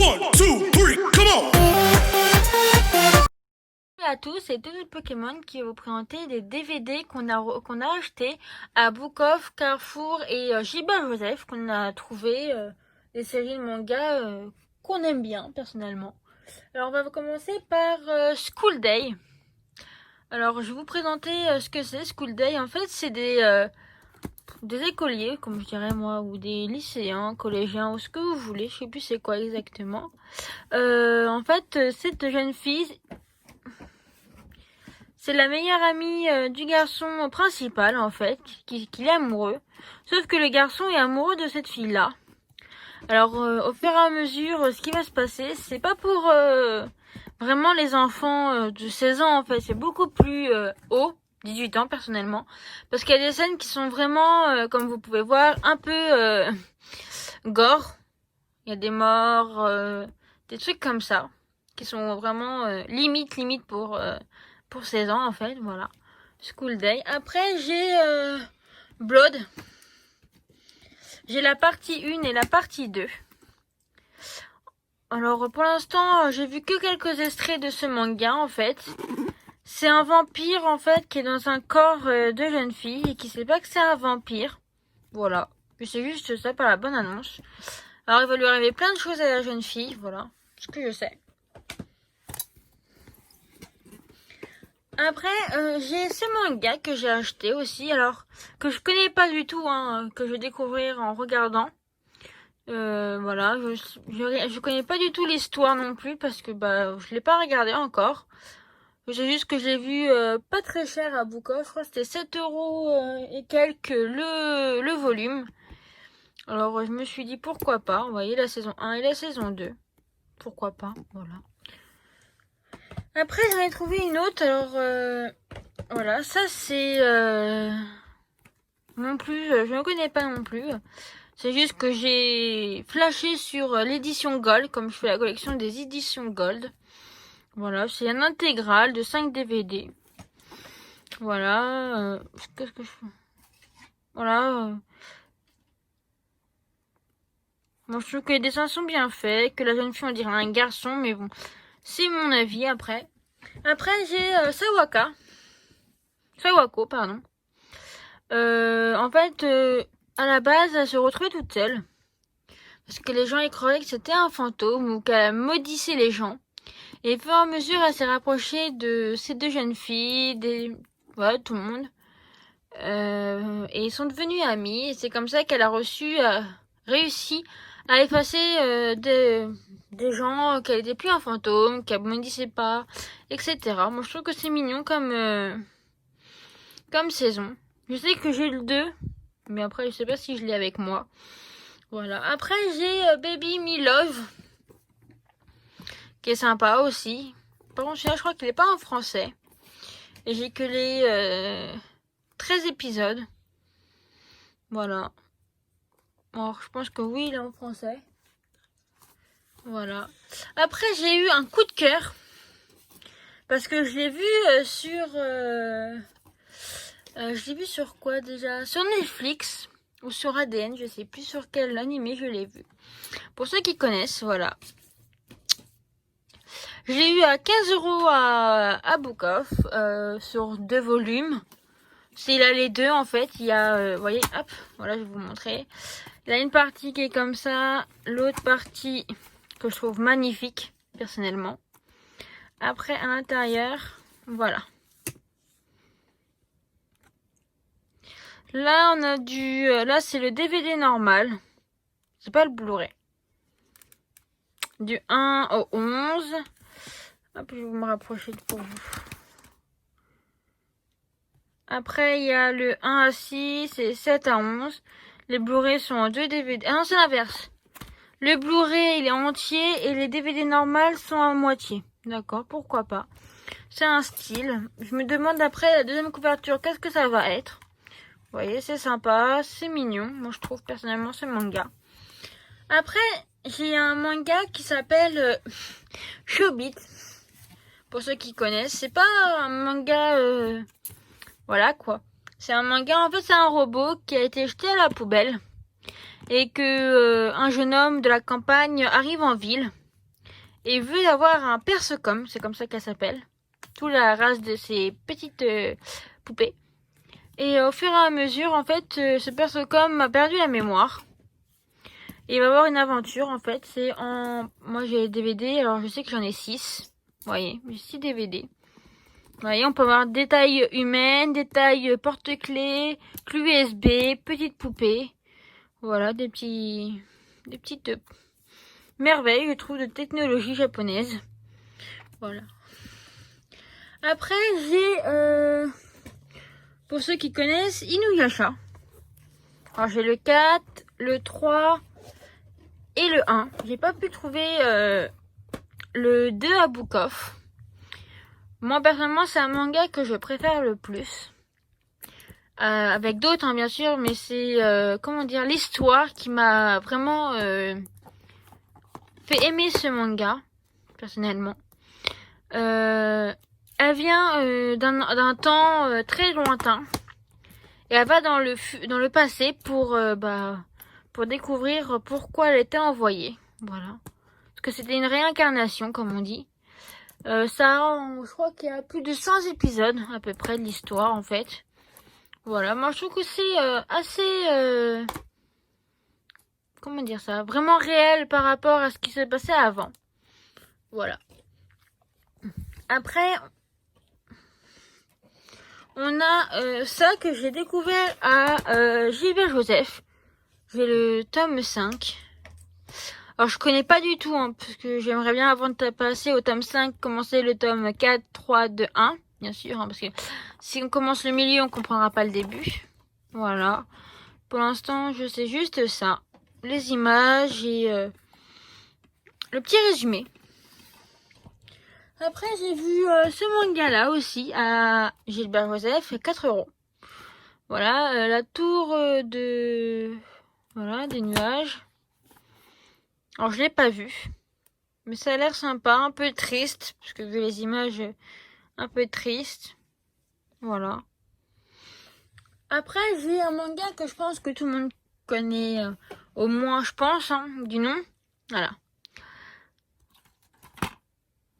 1, 2, 3, come on! Bonjour à tous, c'est Total Pokémon qui va vous présenter des DVD qu'on a achetés à Book Off, Carrefour et J.B. Joseph, qu'on a trouvé des séries de manga qu'on aime bien personnellement. Alors on va commencer par School Day. Alors je vais vous présenter ce que c'est School Day. En fait c'est des écoliers, comme je dirais moi, ou des lycéens, collégiens, ou ce que vous voulez, je sais plus c'est quoi exactement. En fait cette jeune fille, c'est la meilleure amie du garçon principal, en fait, qui est amoureux. Sauf que le garçon est amoureux de cette fille-là. Alors, au fur et à mesure, ce qui va se passer, c'est pas pour vraiment les enfants de 16 ans, en fait. C'est beaucoup plus haut, 18 ans, personnellement. Parce qu'il y a des scènes qui sont vraiment, comme vous pouvez voir, un peu gore. Il y a des morts, des trucs comme ça, qui sont vraiment limite pour 16 ans en fait, voilà. School Day. Après j'ai Blood. J'ai la partie 1 et la partie 2. Alors pour l'instant j'ai vu que quelques extraits de ce manga en fait. C'est un vampire en fait qui est dans un corps de jeune fille et qui sait pas que c'est un vampire. Voilà. C'est juste ça par la bonne annonce. Alors il va lui arriver plein de choses à la jeune fille, voilà. Ce que je sais. Après, j'ai ce manga que j'ai acheté aussi, alors que je connais pas du tout, hein, que je vais découvrir en regardant. Voilà, je connais pas du tout l'histoire non plus parce que je l'ai pas regardé encore. C'est juste que je l'ai vu pas très cher à Book Off, je crois que c'était 7 € et quelques le volume. Alors je me suis dit pourquoi pas, vous voyez la saison 1 et la saison 2. Pourquoi pas, voilà. Après j'en ai trouvé une autre, alors voilà, ça c'est non plus, je ne connais pas non plus. C'est juste que j'ai flashé sur l'édition Gold, comme je fais la collection des éditions Gold. Voilà, c'est un intégral de 5 DVD. Voilà, qu'est-ce que je fais? Voilà. Bon, je trouve que les dessins sont bien faits, que la jeune fille on dirait un garçon, mais bon, c'est mon avis après. Après j'ai Sawako, pardon. En fait, à la base, elle se retrouvait toute seule. Parce que les gens y croyaient que c'était un fantôme ou qu'elle maudissait les gens. Et au fur et à mesure, elle s'est rapprochée de ces deux jeunes filles, voilà, tout le monde. Et ils sont devenus amis. Et c'est comme ça qu'elle a réussi à effacer des gens, qu'elle n'était plus un fantôme, qu'elle maudissait pas, etc. Moi, je trouve que c'est mignon comme saison. Je sais que j'ai le 2, mais après, je sais pas si je l'ai avec moi. Voilà. Après, j'ai Baby Me Love, qui est sympa aussi. Par contre, je crois qu'il est pas en français. Et j'ai que les 13 épisodes. Voilà. Alors, je pense que oui, il est en français. Voilà. Après, j'ai eu un coup de cœur. Parce que je l'ai vu je l'ai vu sur quoi déjà? Sur Netflix ou sur ADN, je sais plus sur quel animé je l'ai vu. Pour ceux qui connaissent, voilà. Je l'ai eu à 15 € à Book Off sur 2 volumes. Il a les deux en fait. Il y a, vous voyez, hop, voilà, je vais vous montrer. Il y a une partie qui est comme ça, l'autre partie que je trouve magnifique personnellement. Après à l'intérieur, voilà. Là on a là c'est le DVD normal. C'est pas le Blu-ray. Du 1 au 11. Hop, je vais me rapprocher pour vous. Après, il y a le 1 à 6 et 7 à 11. Les Blu-ray sont en 2 DVD. Ah non, c'est l'inverse. Le Blu-ray, il est entier et les DVD normales sont à moitié. D'accord, pourquoi pas. C'est un style. Je me demande après la deuxième couverture, qu'est-ce que ça va être. Vous voyez, c'est sympa, c'est mignon. Moi, je trouve personnellement ce manga. Après, j'ai un manga qui s'appelle Chobit. Pour ceux qui connaissent, c'est pas un manga... voilà quoi. C'est un manga, en fait c'est un robot qui a été jeté à la poubelle. Et que un jeune homme de la campagne arrive en ville. et veut avoir un Persocom, c'est comme ça qu'elle s'appelle. Toute la race de ces petites poupées. Et au fur et à mesure, en fait, ce Persocom a perdu la mémoire. Et il va avoir une aventure, en fait. C'est en... Moi, j'ai les DVD, alors je sais que j'en ai 6. Vous voyez, j'ai 6 DVD. Vous voyez, on peut avoir des tailles humaines, des tailles porte-clés, clés USB, petites poupées. Voilà, des petites merveilles, je trouve, de technologie japonaise. Voilà. Après, j'ai, pour ceux qui connaissent, Inuyasha. Alors, j'ai le 4, le 3 et le 1. J'ai pas pu trouver le 2 à Book Off. Moi, personnellement, c'est un manga que je préfère le plus. Avec d'autres, hein, bien sûr, mais c'est, comment dire, l'histoire qui m'a vraiment fait aimer ce manga, personnellement. Elle vient d'un temps très lointain. Et elle va dans le passé pour découvrir pourquoi elle était envoyée. Voilà. Parce que c'était une réincarnation, comme on dit. Je crois qu'il y a plus de 100 épisodes, à peu près, de l'histoire, en fait. Voilà. Moi, je trouve que c'est assez... comment dire ça? Vraiment réel par rapport à ce qui s'est passé avant. Voilà. Après, on a ça que j'ai découvert à Gilbert Joseph. J'ai le tome 5. Alors, je connais pas du tout, hein, parce que j'aimerais bien, avant de passer au tome 5, commencer le tome 4, 3, 2, 1. Bien sûr, hein, parce que si on commence le milieu, on comprendra pas le début. Voilà. Pour l'instant, je sais juste ça. Les images et le petit résumé. Après, j'ai vu ce manga-là aussi, à Gilbert Joseph, 4 €. Voilà, la tour Voilà, des nuages. Alors, je l'ai pas vu. Mais ça a l'air sympa, un peu triste, parce que vu les images, un peu triste. Voilà. Après, j'ai un manga que je pense que tout le monde connaît, au moins, je pense, hein, du nom. Voilà.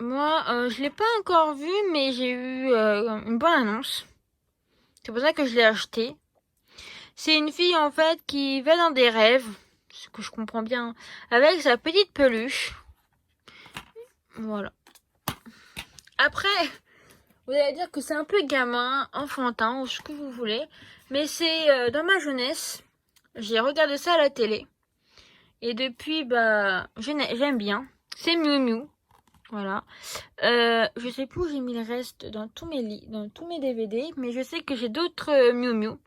Moi, je l'ai pas encore vu, mais j'ai eu une bonne annonce. C'est pour ça que je l'ai acheté. C'est une fille, en fait, qui va dans des rêves, ce que je comprends bien, avec sa petite peluche. Voilà. Après, vous allez dire que c'est un peu gamin, enfantin, ou ce que vous voulez. Mais c'est dans ma jeunesse, j'ai regardé ça à la télé. Et depuis, j'aime bien. C'est Miu Miu. Voilà. Je sais plus où j'ai mis le reste dans tous mes DVD, mais je sais que j'ai d'autres Miu Miu.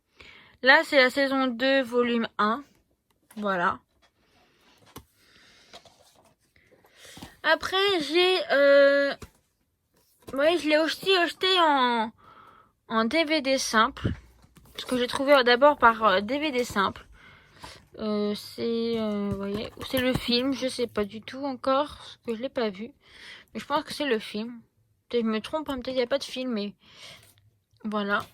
Là, c'est la saison 2, volume 1. Voilà. Après, je l'ai aussi acheté en DVD simple. Parce que j'ai trouvé d'abord par DVD simple. Vous voyez, c'est le film, je sais pas du tout encore, parce que je l'ai pas vu. Mais je pense que c'est le film. Peut-être je me trompe, hein, peut-être il n'y a pas de film, mais voilà.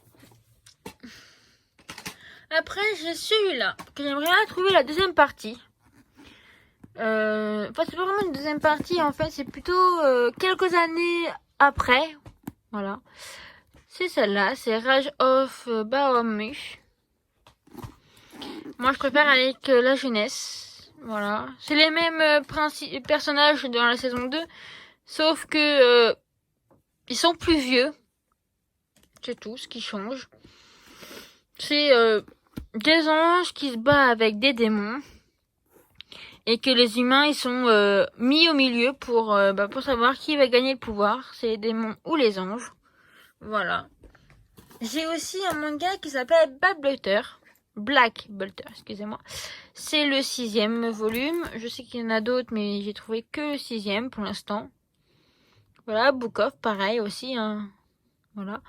Après, j'ai celui-là, que j'aimerais bien trouver la deuxième partie. Enfin, c'est pas vraiment une deuxième partie, en fait, c'est plutôt quelques années après. Voilà. C'est celle-là, c'est Rage of Bahamut. Moi, je préfère avec la jeunesse. Voilà. C'est les mêmes personnages dans la saison 2. Sauf que ils sont plus vieux. C'est tout ce qui change. C'est des anges qui se battent avec des démons. Et que les humains, ils sont mis au milieu pour savoir qui va gagner le pouvoir. C'est les démons ou les anges. Voilà. J'ai aussi un manga qui s'appelle Black Butter, excusez-moi. C'est le 6e volume. Je sais qu'il y en a d'autres, mais j'ai trouvé que le 6e pour l'instant. Voilà, Book Off, pareil aussi. Hein. Voilà.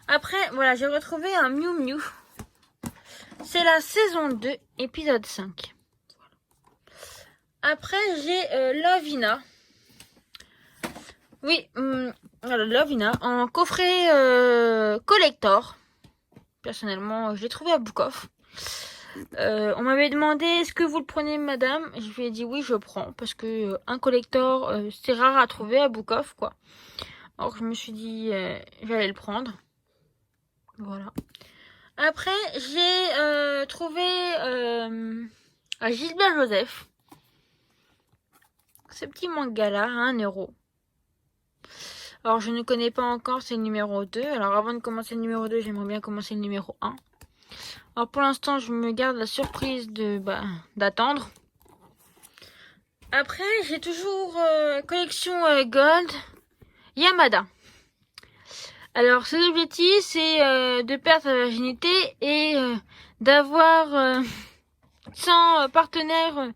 Après, voilà, j'ai retrouvé un Miu Miu. C'est la saison 2, épisode 5. Voilà. Après, j'ai Lovina. Oui, Lovina en coffret collector. Personnellement, je l'ai trouvé à Book Off. On m'avait demandé est-ce que vous le prenez madame? Je lui ai dit oui je prends parce que un collector c'est rare à trouver à Bukov quoi. Alors je me suis dit j'allais le prendre. Voilà. Après j'ai trouvé à Gilbert Joseph ce petit manga là à 1€. Alors je ne connais pas encore, c'est le numéro 2. Alors avant de commencer le numéro 2, j'aimerais bien commencer le numéro 1. Alors pour l'instant, je me garde la surprise d'attendre. Après, j'ai toujours collection Gold Yamada. Alors ses objectifs, c'est de perdre sa virginité et d'avoir 100 partenaires.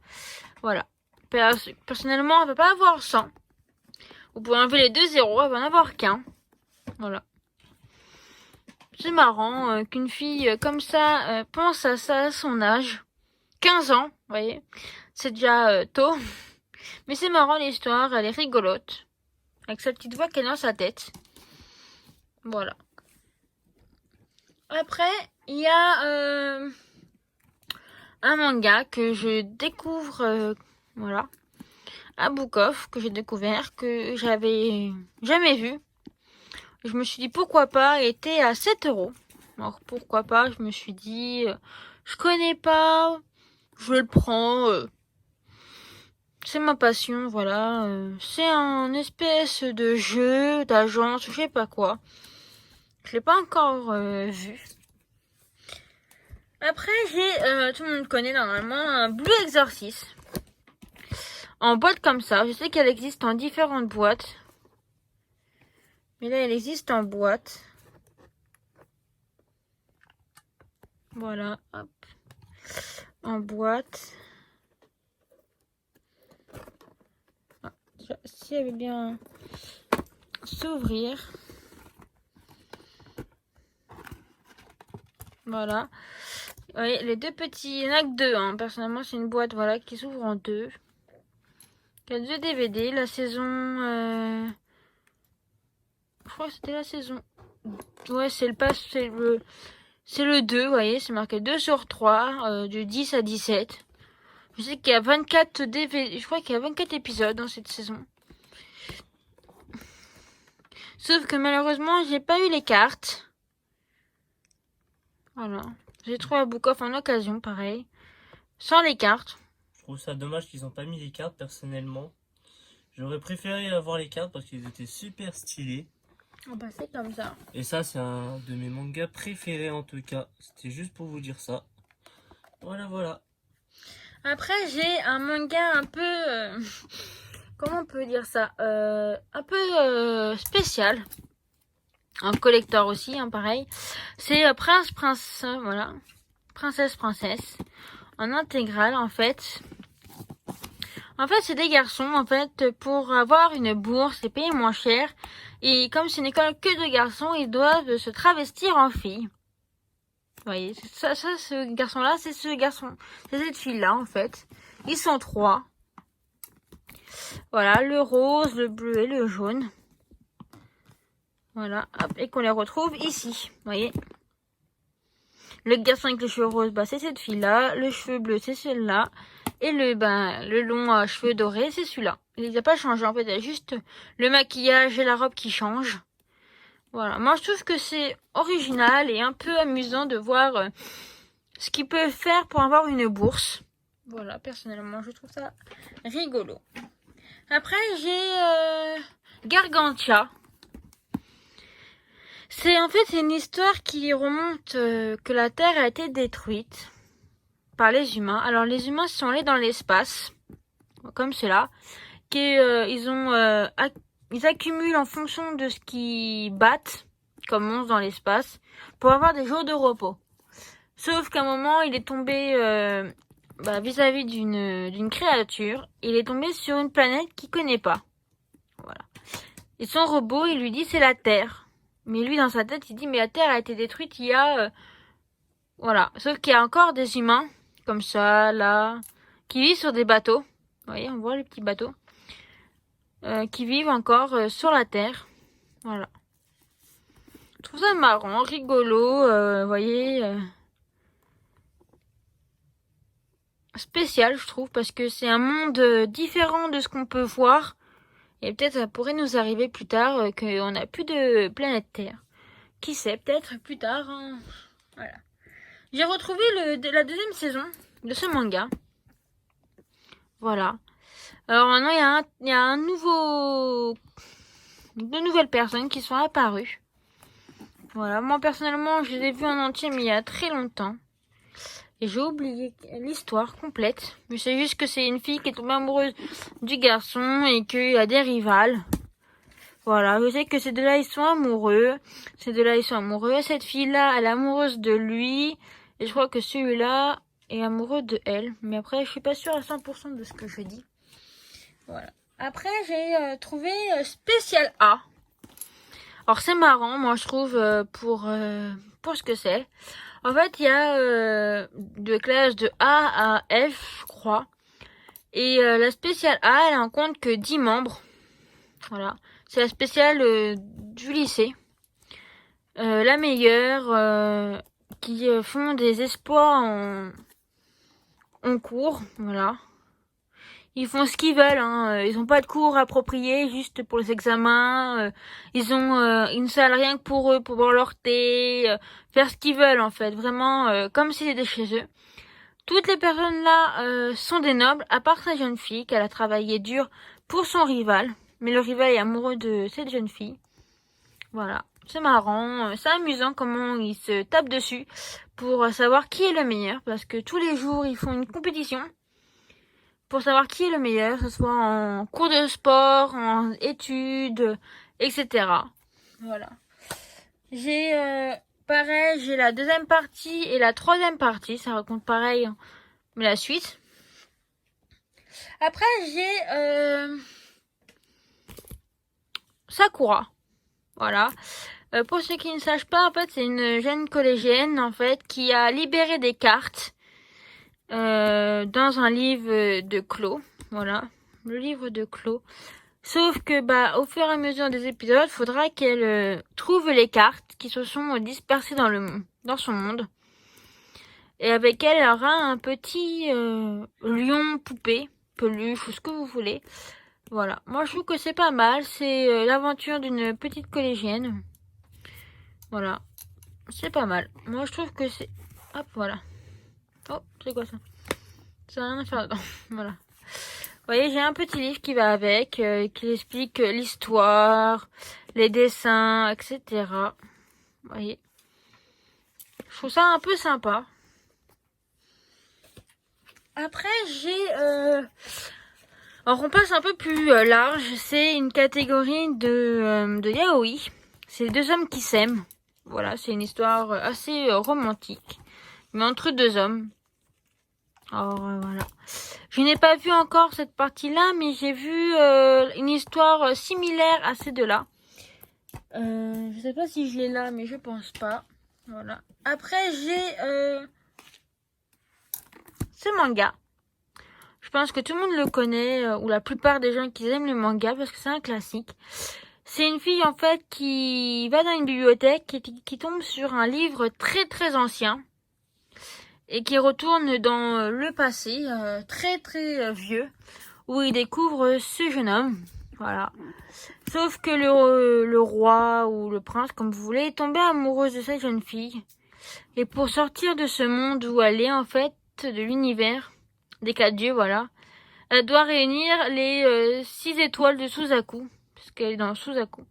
Voilà. Personnellement, elle va pas avoir 100. Vous pouvez enlever les 2 zéros, elle va en avoir qu'un. Voilà. C'est marrant qu'une fille comme ça pense à ça à son âge. 15 ans, vous voyez. C'est déjà tôt. Mais c'est marrant l'histoire, elle est rigolote. Avec sa petite voix qu'elle a dans sa tête. Voilà. Après, il y a un manga que je découvre, voilà, à Bukov, que j'ai découvert, que j'avais jamais vu. Je me suis dit pourquoi pas, il était à 7€. Alors pourquoi pas, je me suis dit, je connais pas, je le prends. C'est ma passion, voilà. C'est un espèce de jeu, d'agence, je sais pas quoi. Je l'ai pas encore vu. Après, j'ai, tout le monde connaît normalement, un Blue Exorcist. En boîte comme ça. Je sais qu'elle existe en différentes boîtes. Mais là, elle existe en boîte. Voilà, hop. En boîte. Ah, si elle veut bien s'ouvrir. Voilà. Oui, les deux petits, il n'y en a que deux. Hein. Personnellement, c'est une boîte voilà, qui s'ouvre en deux. Il y a 2 DVD. La saison... Je crois que c'était la saison... Ouais, c'est le 2, vous voyez. C'est marqué 2/3, de 10 à 17. Je sais qu'il y a 24 DVD. Je crois qu'il y a 24 épisodes dans cette saison. Sauf que malheureusement, j'ai pas eu les cartes. Voilà. J'ai trouvé à Bukov en occasion, pareil. Sans les cartes. Je trouve ça dommage qu'ils n'ont pas mis les cartes, personnellement. J'aurais préféré avoir les cartes parce qu'ils étaient super stylés. On passait comme ça. Et ça, c'est un de mes mangas préférés en tout cas. C'était juste pour vous dire ça. Voilà, voilà. Après, j'ai un manga un peu... comment on peut dire ça, un peu spécial. Un collector aussi, hein, pareil. C'est Prince, voilà. Princesse. En intégrale, en fait. En fait, c'est des garçons, en fait, pour avoir une bourse et payer moins cher. Et comme c'est une école que de garçons, ils doivent se travestir en filles. Vous voyez, ce garçon-là, c'est cette fille-là, en fait. Ils sont 3. Voilà, le rose, le bleu et le jaune. Voilà, hop, et qu'on les retrouve ici, vous voyez. Le garçon avec les cheveux roses, bah, c'est cette fille-là. Le cheveu bleu, c'est celle-là. Et le long à cheveux dorés, c'est celui-là. Il n'a pas changé, en fait. Il y a juste le maquillage et la robe qui changent. Voilà. Moi, je trouve que c'est original et un peu amusant de voir ce qu'ils peuvent faire pour avoir une bourse. Voilà, personnellement, je trouve ça rigolo. Après, j'ai Gargantia. C'est une histoire qui remonte que la Terre a été détruite par les humains. Alors les humains sont allés dans l'espace, comme cela, ils accumulent en fonction de ce qu'ils battent comme monstres dans l'espace pour avoir des jours de repos. Sauf qu'à un moment, il est tombé vis-à-vis d'une créature, il est tombé sur une planète qu'il connaît pas. Voilà. Et son robot, il lui dit c'est la Terre. Mais lui, dans sa tête, il dit, mais la Terre a été détruite il y a... Voilà. Sauf qu'il y a encore des humains, comme ça, là, qui vivent sur des bateaux. Vous voyez, on voit les petits bateaux. Qui vivent encore sur la Terre. Voilà. Je trouve ça marrant, rigolo, vous voyez. spécial, je trouve, parce que c'est un monde différent de ce qu'on peut voir. Et peut-être ça pourrait nous arriver plus tard qu'on n'a plus de planète Terre. Qui sait, peut-être plus tard. Hein. Voilà. J'ai retrouvé la deuxième saison de ce manga. Voilà. Alors maintenant, il y a de nouvelles personnes qui sont apparues. Voilà. Moi, personnellement, je les ai vues en entier, mais il y a très longtemps. Et j'ai oublié l'histoire complète. Mais c'est juste que c'est une fille qui est tombée amoureuse du garçon et qu'il y a des rivales. Voilà, je sais que ces deux-là, ils sont amoureux. Ces deux-là, ils sont amoureux. Cette fille-là, elle est amoureuse de lui. Et je crois que celui-là est amoureux de elle. Mais après, je suis pas sûre à 100% de ce que je dis. Voilà. Après, j'ai trouvé Spécial A. Alors, c'est marrant, moi, je trouve, pour ce que c'est. En fait, il y a de classe de A à F, je crois. Et la Spéciale A, elle en compte que 10 membres. Voilà. C'est la spéciale du lycée. La meilleure, qui font des exploits en cours. Voilà. Ils font ce qu'ils veulent, hein. Ils ont pas de cours appropriés, juste pour les examens. Ils ne savent rien que pour eux, pour boire leur thé, faire ce qu'ils veulent en fait, vraiment comme si c'était chez eux. Toutes les personnes là sont des nobles, à part sa jeune fille, qu'elle a travaillé dur pour son rival. Mais le rival est amoureux de cette jeune fille. Voilà, c'est marrant, c'est amusant comment ils se tapent dessus pour savoir qui est le meilleur, parce que tous les jours ils font une compétition pour savoir qui est le meilleur, que ce soit en cours de sport, en études, etc. Voilà. Pareil, j'ai la deuxième partie et la troisième partie, ça raconte pareil, mais la suite. Après, j'ai Sakura. Voilà. Pour ceux qui ne sachent pas, en fait, c'est une jeune collégienne, en fait, qui a libéré des cartes dans un livre de Clos. Voilà. Le livre de Clos. Sauf que, au fur et à mesure des épisodes, faudra qu'elle trouve les cartes qui se sont dispersées dans son monde. Et avec elle, elle aura un petit lion poupée, peluche ou ce que vous voulez. Voilà. Moi, je trouve que c'est pas mal. C'est l'aventure d'une petite collégienne. Voilà. C'est pas mal. Moi, je trouve que c'est... Hop, voilà. Oh, c'est quoi ça? Ça n'a rien à faire dedans. Voilà. Vous voyez, j'ai un petit livre qui va avec, qui explique l'histoire, les dessins, etc. Vous voyez. Je trouve ça un peu sympa. Après, j'ai... Alors, on passe un peu plus large. C'est une catégorie de yaoi. C'est deux hommes qui s'aiment. Voilà, c'est une histoire assez romantique. Mais entre deux hommes. Alors, voilà. Je n'ai pas vu encore cette partie-là, mais j'ai vu une histoire similaire à ces deux-là. Je sais pas si je l'ai là, mais je pense pas. Voilà. Après, j'ai ce manga. Je pense que tout le monde le connaît, ou la plupart des gens qui aiment le manga, parce que c'est un classique. C'est une fille, en fait, qui va dans une bibliothèque et qui tombe sur un livre très très ancien. Et qui retourne dans le passé, très très vieux, où il découvre ce jeune homme. Voilà. Sauf que le roi ou le prince, comme vous voulez, est tombé amoureuse de cette jeune fille. Et pour sortir de ce monde où elle est, en fait, de l'univers des 4 dieux, voilà, elle doit réunir les 6 étoiles de Suzaku, parce qu'elle est dans Suzaku.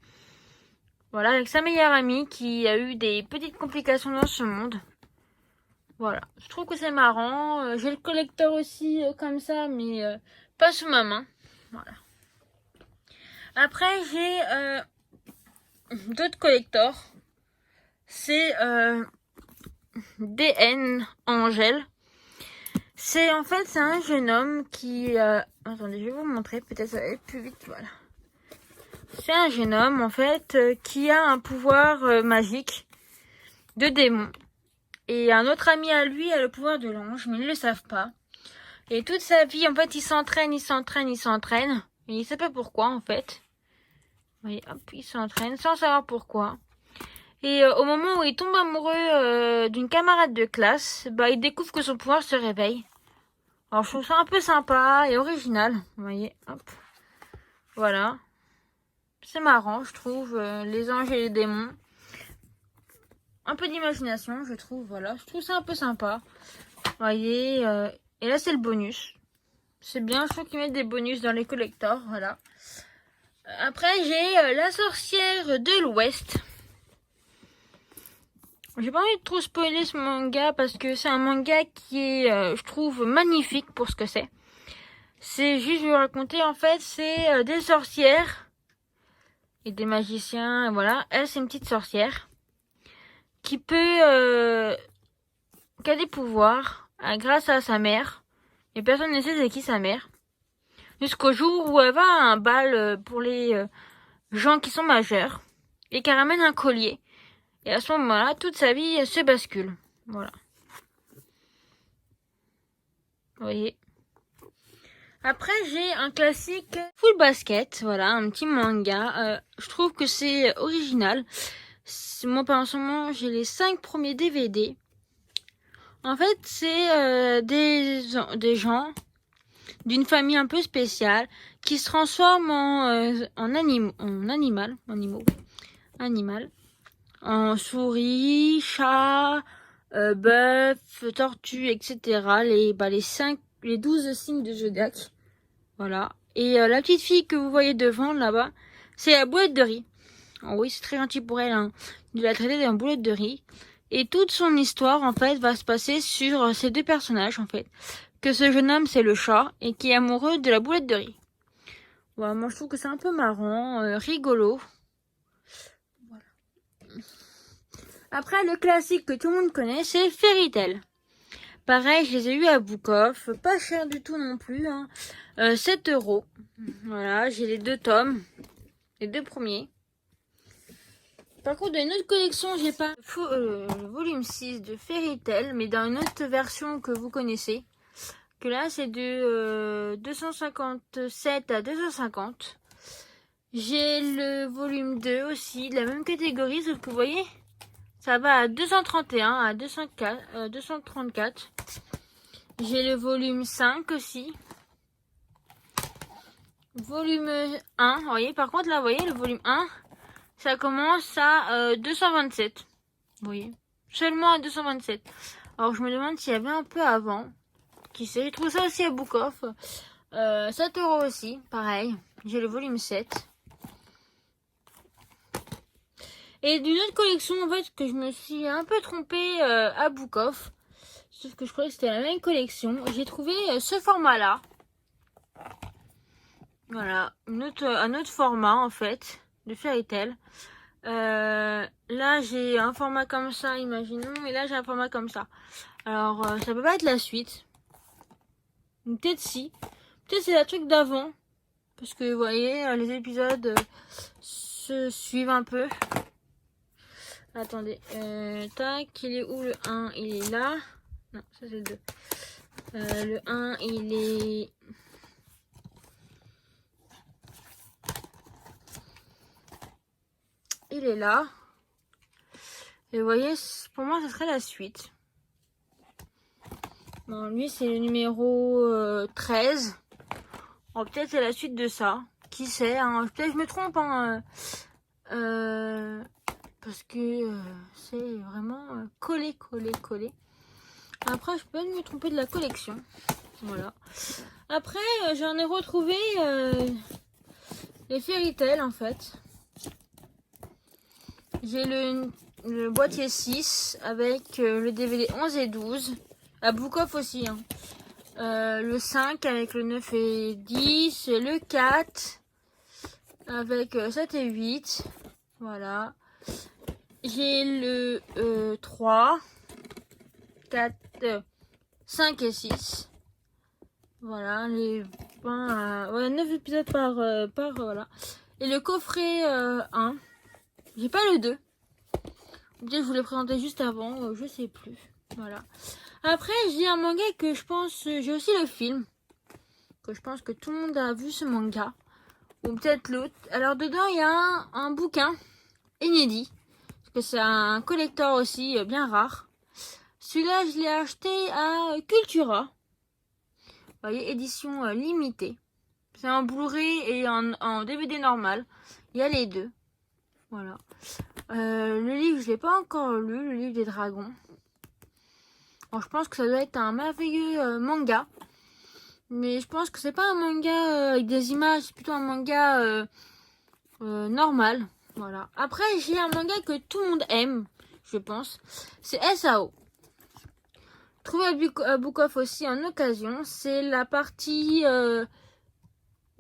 Voilà, avec sa meilleure amie qui a eu des petites complications dans ce monde. Voilà, je trouve que c'est marrant. J'ai le collecteur aussi comme ça, mais pas sous ma main. Voilà. Après, j'ai d'autres collectors. C'est DN Angèle. C'est un jeune homme qui... Attendez, je vais vous montrer. Peut-être ça va aller plus vite. Voilà. C'est un jeune homme, en fait, qui a un pouvoir magique de démon. Et un autre ami à lui a le pouvoir de l'ange, mais ils ne le savent pas. Et toute sa vie, en fait, il s'entraîne. Et il sait pas pourquoi, en fait. Vous voyez, hop, il s'entraîne sans savoir pourquoi. Et au moment où il tombe amoureux d'une camarade de classe, il découvre que son pouvoir se réveille. Alors je trouve ça un peu sympa et original. Vous voyez, hop. Voilà. C'est marrant, je trouve. Les anges et les démons. Un peu d'imagination, je trouve. Voilà, je trouve ça un peu sympa. Vous voyez. Et là, c'est le bonus. C'est bien, je trouve qu'ils mettent des bonus dans les collectors. Voilà. Après, j'ai la sorcière de l'Ouest. J'ai pas envie de trop spoiler ce manga parce que c'est un manga qui est, je trouve, magnifique pour ce que c'est. C'est juste, je vais vous raconter, en fait, c'est des sorcières et des magiciens, et voilà. Elle, c'est une petite sorcière qui peut, qui a des pouvoirs grâce à sa mère. Et personne ne sait c'est qui sa mère. Jusqu'au jour où elle va à un bal pour les gens qui sont majeurs et qu'elle ramène un collier. Et à ce moment-là, toute sa vie se bascule. Voilà. Vous voyez. Après, j'ai un classique Full Basket. Voilà, un petit manga. Je trouve que c'est original. Moi, en ce moment, j'ai les 5 premiers DVD. En fait, c'est des gens d'une famille un peu spéciale qui se transforment animal. En souris, chat, bœuf, tortue, etc. Les 12 signes de zodiaque. Voilà. Et la petite fille que vous voyez devant, là-bas, c'est la boulette de riz. Oh oui, c'est très gentil pour elle, hein, de la traiter d'une boulette de riz. Et toute son histoire, en fait, va se passer sur ces deux personnages, en fait. Que ce jeune homme, c'est le chat, et qui est amoureux de la boulette de riz. Voilà, moi, je trouve que c'est un peu marrant, rigolo. Voilà. Après, le classique que tout le monde connaît, c'est Fairy Tail. Pareil, je les ai eu à Book Off, pas cher du tout non plus, hein. 7 €. Voilà, j'ai les 2 tomes, les 2 premiers. Par contre, dans une autre collection, j'ai pas le volume 6 de Fairy Tail, mais dans une autre version que vous connaissez. Que là, c'est de 257 à 250. J'ai le volume 2 aussi, de la même catégorie, sauf que vous voyez, ça va à 231, à 234. J'ai le volume 5 aussi. Volume 1, vous voyez, par contre, là, vous voyez, le volume 1, ça commence à 227. Vous voyez, seulement à 227. Alors, je me demande s'il y avait un peu avant. Qui sait, je trouve ça aussi à Book Off. 7 € aussi, pareil. J'ai le volume 7. Et d'une autre collection, en fait, que je me suis un peu trompée à Book Off. Sauf que je croyais que c'était la même collection. J'ai trouvé ce format-là. Voilà, un autre format, en fait, de Fairy Tail. Là, j'ai un format comme ça, imaginons. Et là, j'ai un format comme ça. Alors, ça peut pas être la suite. Peut-être si. Peut-être c'est la truc d'avant. Parce que vous voyez, les épisodes se suivent un peu. Attendez. Tac, il est où le 1? Il est là. Non, ça c'est le 2. Le 1, il est... Il est là. Et vous voyez, pour moi, ce serait la suite. Bon, lui, c'est le numéro 13. Oh, peut-être c'est la suite de ça. Qui sait, hein. Peut-être je me trompe, hein. Parce que c'est vraiment collé. Après, je peux même me tromper de la collection. Voilà. Après, j'en ai retrouvé les Fairy Tail, en fait. J'ai le boîtier 6 avec le DVD 11 et 12. À Book Off aussi, hein. Le 5 avec le 9 et 10. Le 4 avec 7 et 8. Voilà. J'ai le 3, 4, 5 et 6. Voilà, les 9 épisodes par voilà. Et le coffret 1. J'ai pas le 2. Peut-être je vous l'ai présenté juste avant, je sais plus. Voilà. Après, j'ai un manga que je pense... J'ai aussi le film. Que je pense que tout le monde a vu ce manga. Ou peut-être l'autre. Alors, dedans, il y a un bouquin inédit. Parce que c'est un collector aussi, bien rare. Celui-là, je l'ai acheté à Cultura. voyez, édition limitée. C'est en Blu-ray et en DVD normal. Il y a les deux. Voilà. Le livre, je l'ai pas encore lu, le livre des dragons. Bon, je pense que ça doit être un merveilleux manga. Mais je pense que c'est pas un manga avec des images, c'est plutôt un manga normal. Voilà. Après, j'ai un manga que tout le monde aime, je pense. C'est SAO. Trouvé à Book Off aussi en occasion. C'est la partie... je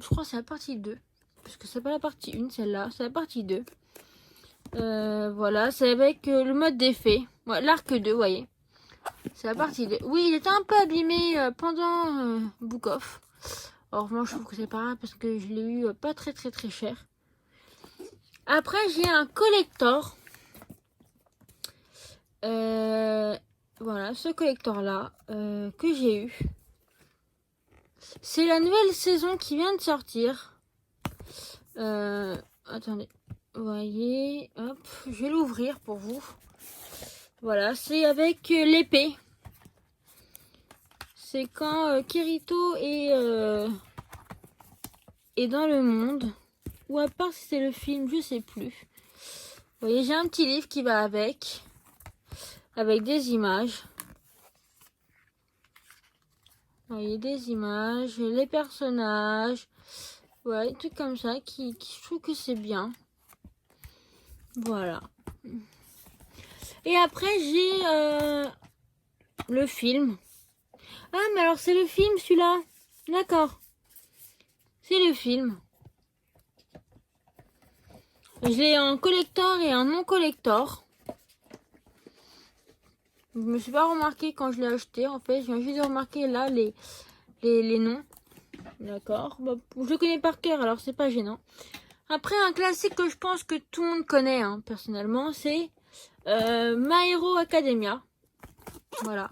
crois que c'est la partie 2. Parce que c'est pas la partie 1, celle-là. C'est la partie 2. Voilà, c'est avec le mode d'effet. Ouais, l'arc 2, vous voyez. C'est la partie 2. Oui, il était un peu abîmé pendant Book Off. Alors moi, je trouve que c'est pas grave parce que je l'ai eu pas très cher. Après, j'ai un collector. Voilà, ce collector-là que j'ai eu. C'est la nouvelle saison qui vient de sortir. Attendez. Vous voyez, hop, je vais l'ouvrir pour vous. Voilà, c'est avec l'épée. C'est quand Kirito est dans le monde. Ou à part si c'est le film, je sais plus. Vous voyez, j'ai un petit livre qui va avec des images. Vous voyez, des images, les personnages. Ouais, des trucs comme ça qui je trouve que c'est bien. Voilà. Et après, j'ai le film. Ah, mais alors c'est le film celui-là. D'accord. C'est le film. Je l'ai en collector et en non collector. Je me suis pas remarqué quand je l'ai acheté. En fait, je viens juste de remarquer là les noms. D'accord. Bah, je le connais par cœur, alors c'est pas gênant. Après, un classique que je pense que tout le monde connaît, hein, personnellement, c'est My Hero Academia. Voilà.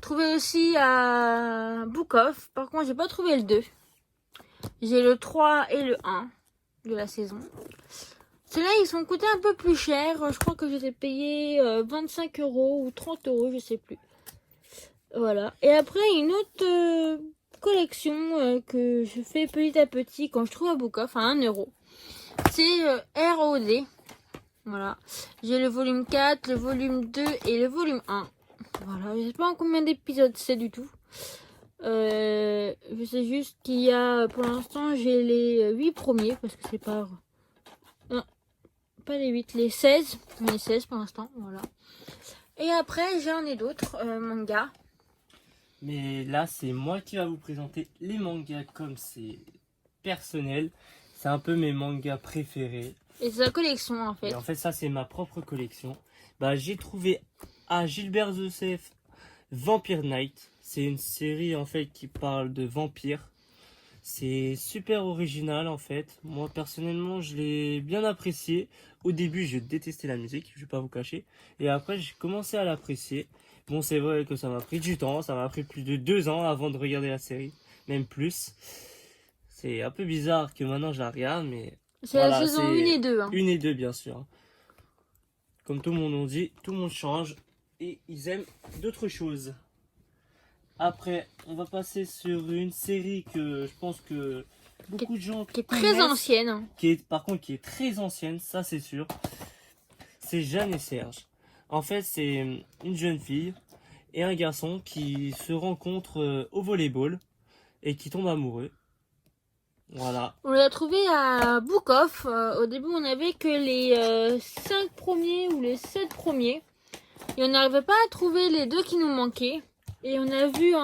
Trouvé aussi à Book Off. Par contre, j'ai pas trouvé le 2. J'ai le 3 et le 1 de la saison. Ceux-là, ils sont coûtés un peu plus cher. Je crois que je les ai payés 25 € ou 30 €, je sais plus. Voilà. Et après, une autre collection que je fais petit à petit quand je trouve à Book Off à 1 €. C'est ROD. Voilà. J'ai le volume 4, le volume 2 et le volume 1. Voilà. Je sais pas en combien d'épisodes c'est du tout. Je sais juste qu'il y a, pour l'instant, j'ai les 8 premiers parce que c'est pas... Non, pas les 8, les 16. Les 16 pour l'instant, voilà. Et après, j'en ai d'autres mangas. Mais là, c'est moi qui va vous présenter les mangas comme c'est personnel. C'est un peu mes mangas préférés. Et c'est la collection en fait. Et en fait, ça, c'est ma propre collection. Bah, j'ai trouvé à Gilbert Joseph Vampire Knight. C'est une série en fait qui parle de vampires. C'est super original en fait. Moi personnellement, je l'ai bien apprécié. Au début, je détestais la musique, je vais pas vous cacher. Et après, j'ai commencé à l'apprécier. Bon, c'est vrai que ça m'a pris du temps. Ça m'a pris plus de 2 ans avant de regarder la série. Même plus. C'est un peu bizarre que maintenant je la regarde, mais... C'est voilà, la saison 1 et 2. Hein. 1 et 2, bien sûr. Comme tout le monde nous dit, tout le monde change. Et ils aiment d'autres choses. Après, on va passer sur une série que je pense que beaucoup de gens qui est très ancienne. Par contre, qui est très ancienne, ça c'est sûr. C'est Jeanne et Serge. En fait, c'est une jeune fille et un garçon qui se rencontrent au volleyball et qui tombent amoureux. Voilà. On l'a trouvé à Book Off. Au début, on n'avait que les 5 premiers ou les 7 premiers. Et on n'arrivait pas à trouver les 2 qui nous manquaient. Et on a vu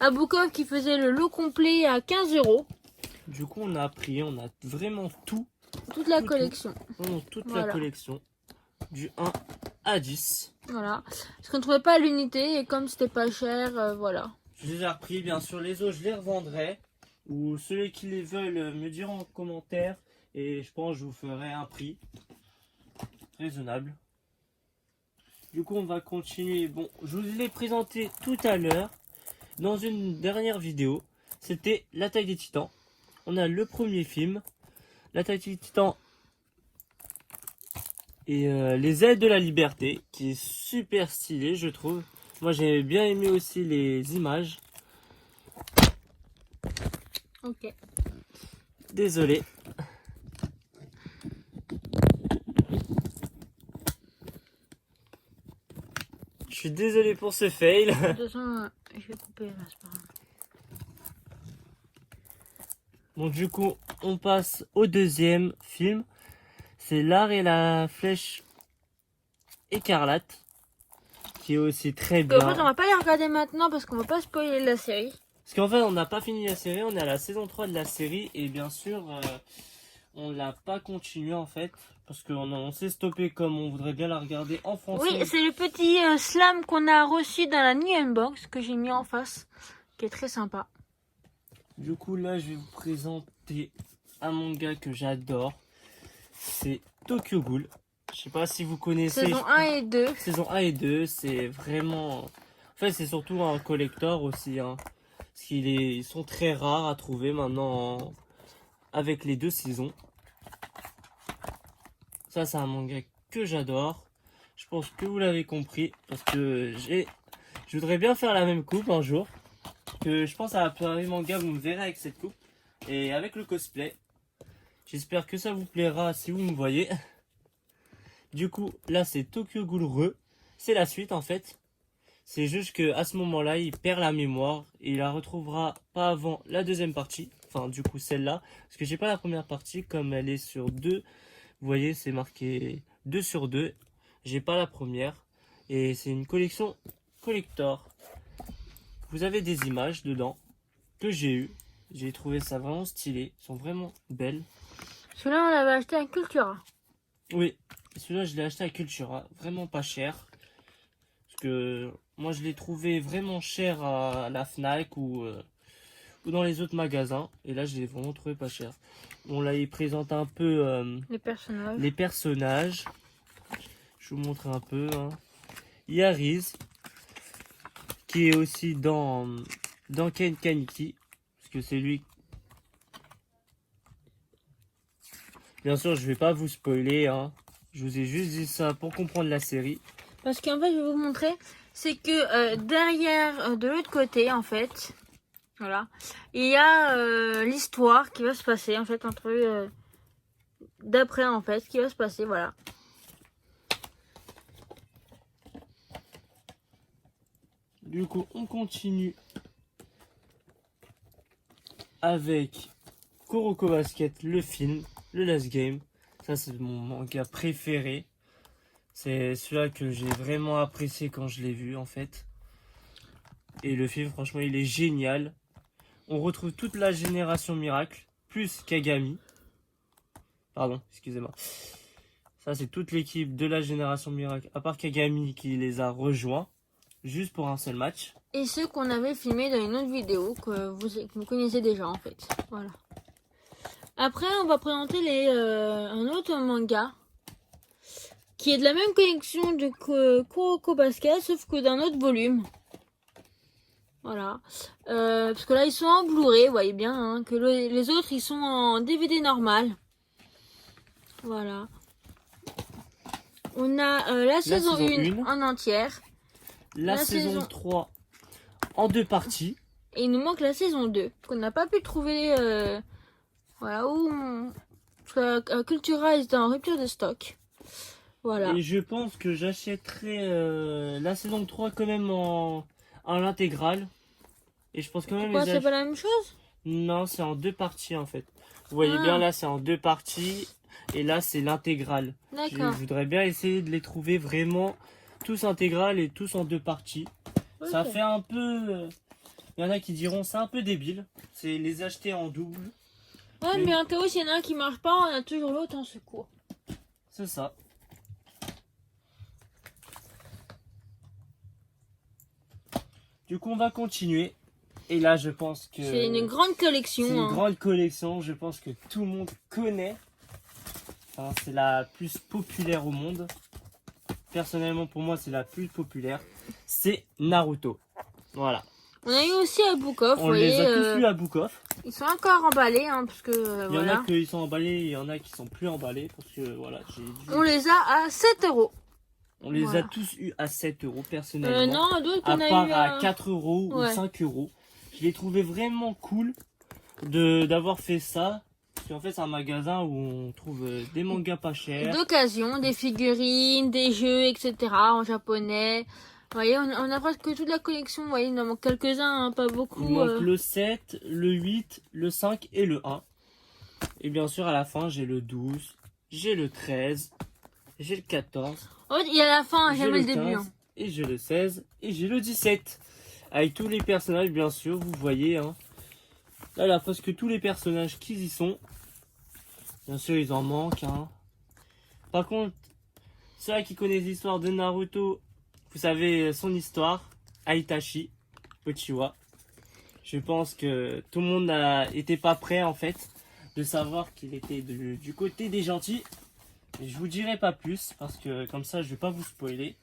à Book Off qui faisait le lot complet à 15 €. Du coup, on a pris, on a vraiment tout. Toute la collection. Toute la collection. Du 1 à 10. Voilà. Parce qu'on ne trouvait pas l'unité et comme c'était pas cher, voilà. Je les ai repris, bien sûr. Les autres, je les revendrai. Ou ceux qui les veulent me diront en commentaire. Et je pense que je vous ferai un prix raisonnable. Du coup, on va continuer. Bon, je vous l'ai présenté tout à l'heure dans une dernière vidéo. C'était L'Attaque des Titans. On a le premier film, L'Attaque des Titans et les Ailes de la Liberté, qui est super stylé, je trouve. Moi, j'ai bien aimé aussi les images. Ok. Désolé. Je suis désolé pour ce fail. De toute façon, je vais couper là, c'est pas grave. Bon, du coup, on passe au deuxième film. C'est L'Art et la Flèche Écarlate, qui est aussi très En bien. fait, on va pas les regarder maintenant parce qu'on va pas spoiler la série. Parce qu'en fait, on n'a pas fini la série, on est à la saison 3 de la série, et bien sûr, on l'a pas continué en fait, parce qu'on s'est stoppé comme on voudrait bien la regarder en français. Oui, c'est le petit slam qu'on a reçu dans la new unbox que j'ai mis en face, qui est très sympa. Du coup, là, je vais vous présenter un manga que j'adore. C'est Tokyo Ghoul. Je sais pas si vous connaissez. Saison 1 et 2. Saison 1 et 2, c'est vraiment... En fait, c'est surtout un collector aussi, hein. Parce ils sont très rares à trouver maintenant avec les 2 saisons. Ça, c'est un manga que j'adore. Je pense que vous l'avez compris. Parce que je voudrais bien faire la même coupe un jour. Que je pense à la Paris Manga, vous me verrez avec cette coupe. Et avec le cosplay. J'espère que ça vous plaira si vous me voyez. Du coup, là, c'est Tokyo Ghoul Re. C'est la suite, en fait. C'est juste que à ce moment-là, il perd la mémoire. Et il la retrouvera pas avant la deuxième partie. Enfin, du coup, celle-là. Parce que j'ai pas la première partie, comme elle est sur 2. Vous voyez, c'est marqué 2 sur 2. J'ai pas la première. Et c'est une collection collector. Vous avez des images dedans que j'ai eues. J'ai trouvé ça vraiment stylé. Elles sont vraiment belles. Celui-là, on l'avait acheté à Cultura. Oui, celui-là, je l'ai acheté à Cultura. Vraiment pas cher. Parce que moi, je l'ai trouvé vraiment cher à la Fnac ou dans les autres magasins. Et là, je l'ai vraiment trouvé pas cher. Bon, là, il présente un peu Les personnages. les personnages. Je vous montre un peu. Hein. Il y a Riz, qui est aussi dans Ken Kaneki. Parce que c'est lui. Bien sûr, je vais pas vous spoiler. Hein. Je vous ai juste dit ça pour comprendre la série. Parce qu'en fait, je vais vous montrer, c'est que derrière, de l'autre côté, en fait, voilà, il y a l'histoire qui va se passer, en fait, entre d'après, en fait, qui va se passer, voilà. Du coup, on continue avec Kuroko Basket, le film, le Last Game. Ça, c'est mon manga préféré. C'est celui-là que j'ai vraiment apprécié quand je l'ai vu, en fait. Et le film, franchement, il est génial. On retrouve toute la génération Miracle, plus Kagami. Pardon, excusez-moi. Ça, c'est toute l'équipe de la génération Miracle, à part Kagami qui les a rejoints, juste pour un seul match. Et ceux qu'on avait filmé dans une autre vidéo que vous connaissez déjà, en fait, voilà. Après, on va présenter un autre manga qui est de la même collection de Kuroko Basket, sauf que d'un autre volume. Voilà. Parce que là, ils sont en Blu-ray, vous voyez bien, hein, que les autres, ils sont en DVD normal. Voilà. On a la saison 1 en entière. La saison 3 en 2 parties. Et il nous manque la saison 2, qu'on n'a pas pu trouver... voilà, où... Parce que Cultura est en rupture de stock. Voilà. Et je pense que j'achèterai la saison 3 quand même en l'intégrale. Et je pense quand même... Pourquoi, c'est pas la même chose? Non, c'est en 2 parties en fait. Vous voyez bien, là c'est en 2 parties. Et là c'est l'intégrale. Je D'accord. voudrais bien essayer de les trouver vraiment tous intégrales et tous en 2 parties. Ok. Ça fait un peu... Il y en a qui diront c'est un peu débile. C'est les acheter en double. Ouais, mais un théo, s'il y en a un qui marche pas, on a toujours l'autre en secours. C'est ça. Du coup, on va continuer. Et là, je pense que... C'est une grande collection. C'est une hein. grande collection. Je pense que tout le monde connaît. Enfin, c'est la plus populaire au monde. Personnellement, pour moi, c'est la plus populaire. C'est Naruto. Voilà. On a eu aussi à Book-Off, vous On les voyez. a tous eu à Book-Off. Ils sont encore emballés, hein, parce que Il y en voilà. a qui sont emballés, il y en a qui sont plus emballés. Parce que voilà, On les a à 7 €. On les Voilà. a tous eu à 7 € personnellement. Non, d'autres À qu'on a part eu à 4 € ouais. ou 5 €. Je les trouvais vraiment cool. d'avoir fait ça. Parce qu'en fait, c'est un magasin où on trouve des mangas pas chers. D'occasion, des figurines, des jeux, etc. en japonais. Vous voyez, on a presque toute la collection. Vous voyez, il en manque quelques-uns, hein, pas beaucoup. Il manque le 7, le 8, le 5 et le 1. Et bien sûr, à la fin, j'ai le 12, j'ai le 13, j'ai le 14. Oh, il y a la fin, j'ai jamais le 15, début. Hein. Et j'ai le 16 et j'ai le 17. Avec tous les personnages, bien sûr, vous voyez. Hein. Là, presque tous les personnages qui y sont. Bien sûr, ils en manquent. Hein. Par contre, ceux qui connaissent l'histoire de Naruto, vous savez son histoire. Aitachi, Uchiwa. Je pense que tout le monde n'était pas prêt, en fait, de savoir qu'il était du côté des gentils. Et je vous dirai pas plus, parce que comme ça, je vais pas vous spoiler.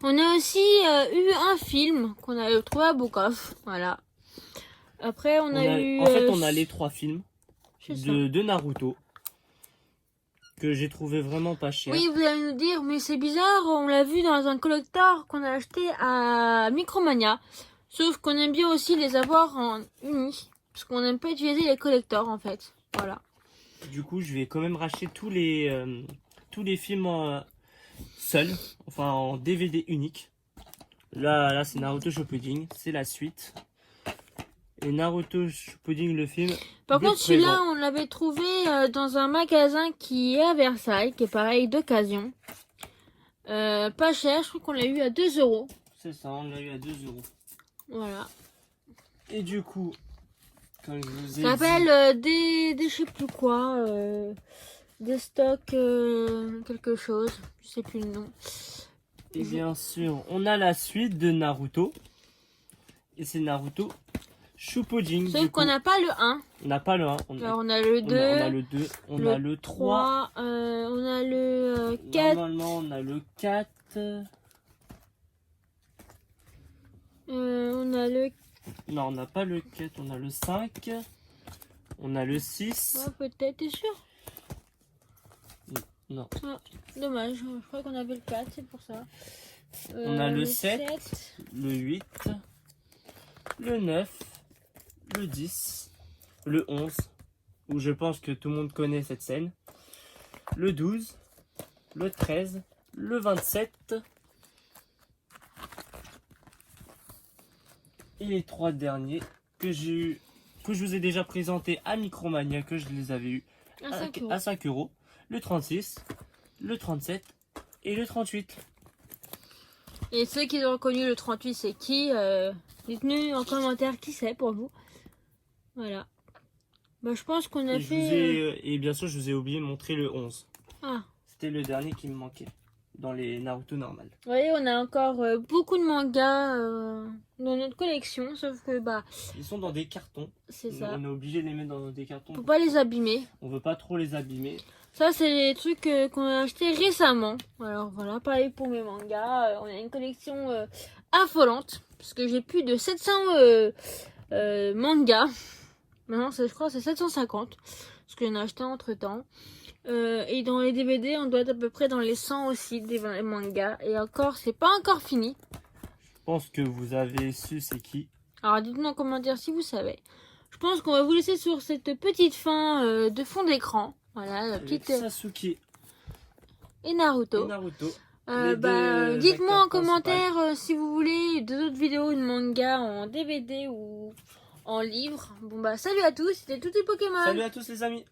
On a aussi eu un film qu'on a trouvé à Bukov. Voilà. Après, on a eu... En fait, on a les 3 films c'est ça. de Naruto. Que j'ai trouvé vraiment pas cher. Oui, vous allez nous dire, mais c'est bizarre, on l'a vu dans un collector qu'on a acheté à Micromania. Sauf qu'on aime bien aussi les avoir en uni. Parce qu'on n'aime pas utiliser les collectors, en fait. Voilà. Du coup, je vais quand même racheter tous les films seuls. Enfin, en DVD unique. Là c'est Naruto Shippuden. C'est la suite. Et Naruto Shippuden, le film. Par Bleu contre, celui-là, présent. on l'avait trouvé dans un magasin qui est à Versailles, qui est pareil, d'occasion. Pas cher, je crois qu'on l'a eu à 2 €. C'est ça, on l'a eu à 2 €. Voilà. Et du coup, comme je vous ai Ça dit... s'appelle des je sais plus quoi, des stocks quelque chose, je sais plus le nom. Et bien sûr, on a la suite de Naruto. Et c'est Naruto Shippuden. Sauf qu'on n'a pas le 1. On n'a pas le 1. Alors on a le 2, on a le 2. On a le 3. 3, on a le 4. Normalement, on a le 4. On a le... Non, on n'a pas le 4. On a le 5. On a le 6. Oh, peut-être, t'es sûr? Non. Ah, dommage, je crois qu'on avait le 4, c'est pour ça. On a le 7, le 8, le 9, le 10, le 11, où je pense que tout le monde connaît cette scène, le 12, le 13, le 27, et les 3 derniers que je vous ai déjà présentés à Micromania, que je les avais eu à 5 €, le 36, le 37 et le 38. Et ceux qui ont reconnu le 38, c'est qui? Dites-nous en commentaire qui c'est pour vous. Voilà. Bah, je pense qu'on a Et, fait... et bien sûr, je vous ai oublié de montrer le 11. Ah. C'était le dernier qui me manquait dans les Naruto normales. Vous voyez, on a encore beaucoup de mangas dans notre collection, sauf que bah... Ils sont dans des cartons. C'est ça. On est obligé de les mettre dans des cartons. Faut pas les abîmer. On veut pas trop les abîmer. Ça, c'est les trucs qu'on a achetés récemment. Alors voilà, pareil pour mes mangas. On a une collection affolante. Parce que j'ai plus de 700 mangas. Maintenant, je crois que c'est 750. Parce que j'en ai acheté entre temps. Et dans les DVD, on doit être à peu près dans les 100 aussi des mangas. Et encore, c'est pas encore fini. Je pense que vous avez su c'est qui. Alors dites-nous en commentaire si vous savez. Je pense qu'on va vous laisser sur cette petite fin de fond d'écran. Voilà, la Avec petite... Sasuke Et Naruto. et Naruto. Dites-moi en acteurs commentaire si vous voulez d'autres vidéos de manga en DVD ou en livre. Bon bah salut à tous, c'était tout les Pokémon. Salut à tous les amis.